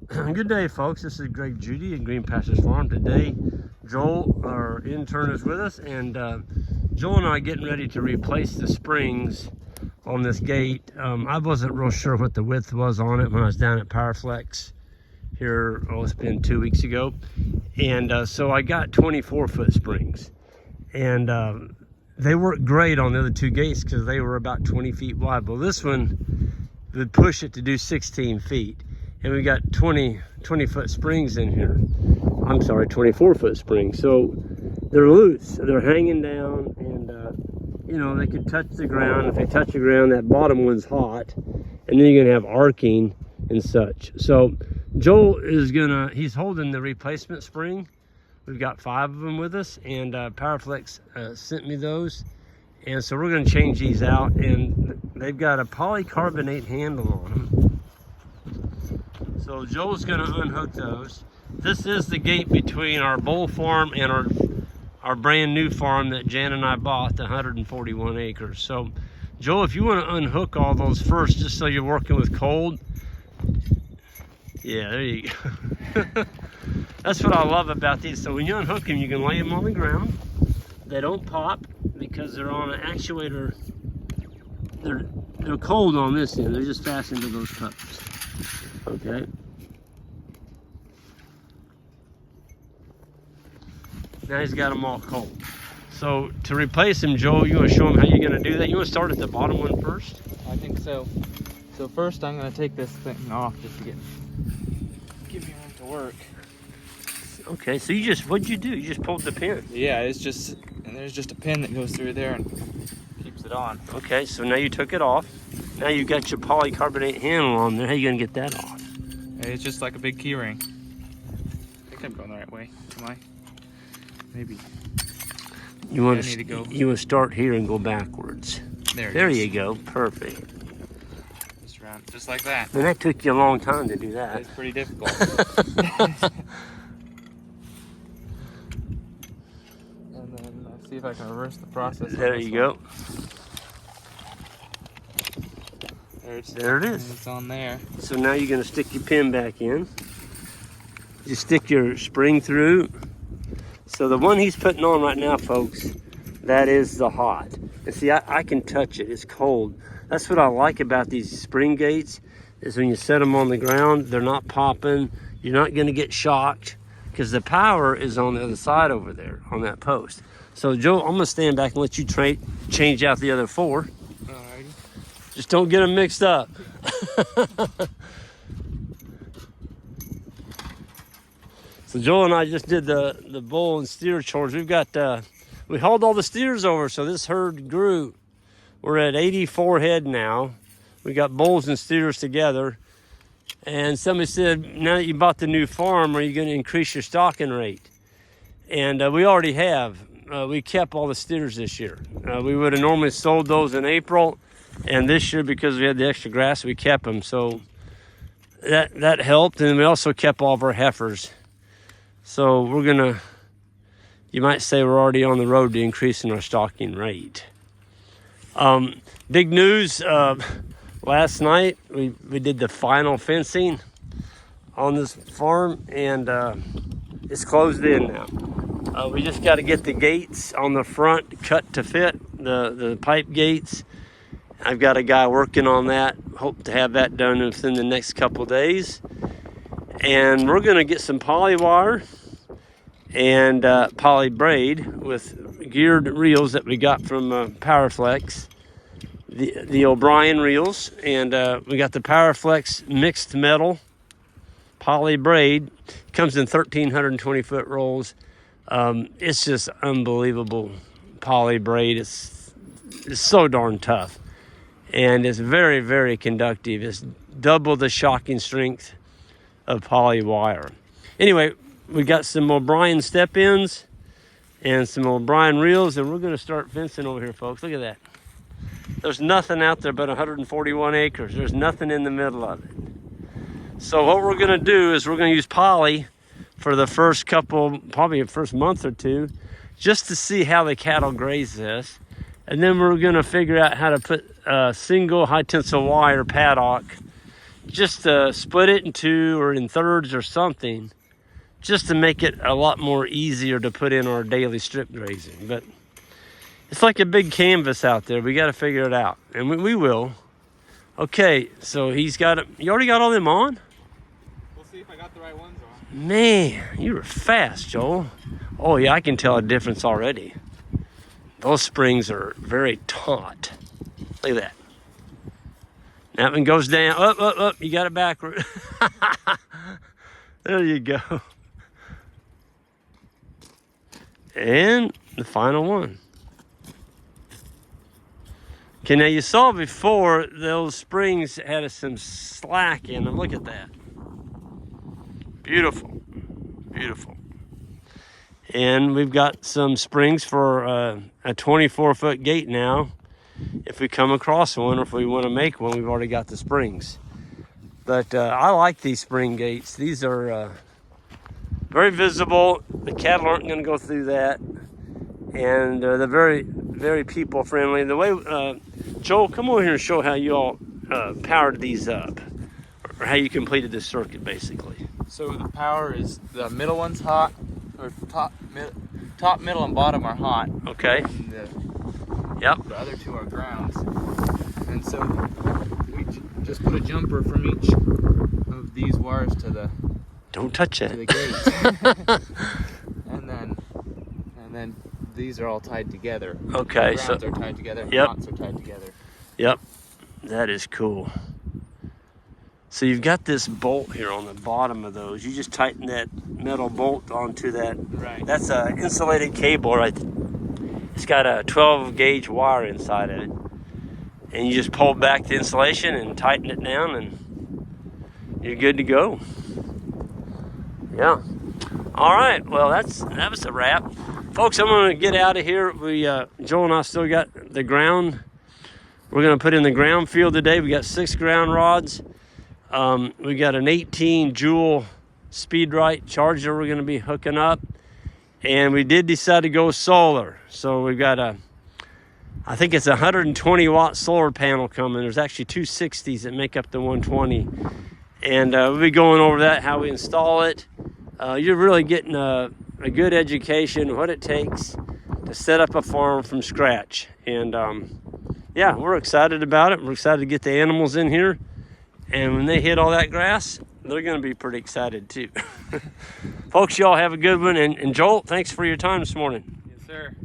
Good day, folks. This is Greg Judy at Green Pastures Farm. Today, Joel, our intern, is with us, and Joel and I are getting ready to replace the springs on this gate. I wasn't real sure what the width was on it when I was down at Powerflex here, it's been 2 weeks ago. And so I got 24-foot springs. And they work great on the other two gates because they were about 20 feet wide. Well, this one would push it to do 16 feet. And we got 20-foot springs in here. I'm sorry, 24-foot springs. So they're loose, they're hanging down, and you know, they could touch the ground. If they touch the ground, that bottom one's hot, and then you're gonna have arcing and such. So Joel is he's holding the replacement spring. We've got 5 of them with us, and Powerflex sent me those. And so we're gonna change these out, and they've got a polycarbonate handle on them. So Joel's gonna unhook those. This is the gate between our bull farm and our brand new farm that Jan and I bought, the 141 acres. So Joel, if you wanna unhook all those first, just so you're working with cold. Yeah, there you go. That's what I love about these. So when you unhook them, you can lay them on the ground. They don't pop because they're on an actuator. They're cold on this end. They're just fastened to those cups. Okay. Now he's got them all cold. So to replace them, Joel, you want to show him how you're going to do that? You want to start at the bottom one first? I think so. So first I'm going to take this thing off just to give me room to work. Okay, so what'd you do? You just pulled the pin. Yeah, and there's just a pin that goes through there and keeps it on. Okay, so now you took it off. Now you got your polycarbonate handle on there. How you gonna get that off? It's just like a big key ring. I think I'm going the right way. Am I? Maybe. You want to start here and go backwards. There you go. Perfect. Just around, just like that. And that took you a long time to do that. It's pretty difficult. And then I'll see if I can reverse the process. There you go. There it is. It's on there. So now you're going to stick your pin back in. You stick your spring through. So the one he's putting on right now, folks, that is the hot. And see, I can touch it. It's cold. That's what I like about these spring gates, is when you set them on the ground, they're not popping. You're not going to get shocked because the power is on the other side over there on that post. So Joe, I'm going to stand back and let you change out the other 4. Just don't get them mixed up. So Joel and I just did the bull and steer chores. We hauled all the steers over, so this herd grew. We're at 84 head now. We got bulls and steers together. And somebody said, now that you bought the new farm, are you going to increase your stocking rate? And we already have. We kept all the steers this year. We would have normally sold those in April. And this year, because we had the extra grass, we kept them. So that helped. And we also kept all of our heifers. So you might say we're already on the road to increasing our stocking rate. Big news, last night we did the final fencing on this farm, and it's closed in now. We just got to get the gates on the front cut to fit, the pipe gates. I've got a guy working on that. Hope to have that done within the next couple days. And we're going to get some poly wire and poly braid with geared reels that we got from Powerflex, the O'Brien reels, and we got the Powerflex mixed metal poly braid. Comes in 1,320-foot rolls. It's just unbelievable poly braid. It's so darn tough. And it's very, very conductive. It's double the shocking strength of poly wire. Anyway, we got some O'Brien step-ins and some O'Brien reels, and we're going to start fencing over here, folks. Look at that. There's nothing out there but 141 acres. There's nothing in the middle of it. So what we're going to do is we're going to use poly for the first couple, probably the first month or two, just to see how the cattle graze this. And then we're going to figure out how to put a single high tensile wire paddock just split it in two or in thirds or something, just to make it a lot more easier to put in our daily strip grazing. But it's like a big canvas out there. We got to figure it out, and we will. Okay, so he's got it. You already got all them on? We'll see if I got the right ones on. Man, you were fast, Joel. Oh yeah, I can tell a difference already. Those springs are very taut. Look at that. That one goes down. Up, up, up. You got it backward. There you go. And the final one. Okay, now you saw before those springs had some slack in them. Look at that. Beautiful. Beautiful. And we've got some springs for a 24-foot gate now. If we come across one, or if we want to make one, we've already got the springs. But I like these spring gates. These are very visible. The cattle aren't going to go through that. And they're very, very people friendly. The way, Joel, come over here and show how you all powered these up, or how you completed this circuit, basically. So the power is, the middle one's hot, or top, middle, and bottom are hot. Okay. And Yep. the other two are grounds. And so we just put a jumper from each of these wires to the Don't touch to it. the gate. and then these are all tied together. Okay, The so grounds are tied together, and Yep. the knots are tied together. Yep, that is cool. So you've got this bolt here on the bottom of those. You just tighten that metal bolt onto that. Right. That's a insulated cable, right? It's got a 12 gauge wire inside of it. And you just pull back the insulation and tighten it down, and you're good to go. Yeah. All right, well, that was a wrap. Folks, I'm gonna get out of here. Joel and I still got the ground. We're gonna put in the ground field today. We got 6 ground rods. We got an 18 joule SpeedRite charger we're gonna be hooking up. And we did decide to go solar. So we've got I think it's a 120 watt solar panel coming. There's actually 2 60s that make up the 120. And we'll be going over that, how we install it. You're really getting a good education, what it takes to set up a farm from scratch. And yeah, we're excited about it. We're excited to get the animals in here. And when they hit all that grass, they're going to be pretty excited too. Folks, y'all have a good one. And Joel, thanks for your time this morning. Yes, sir.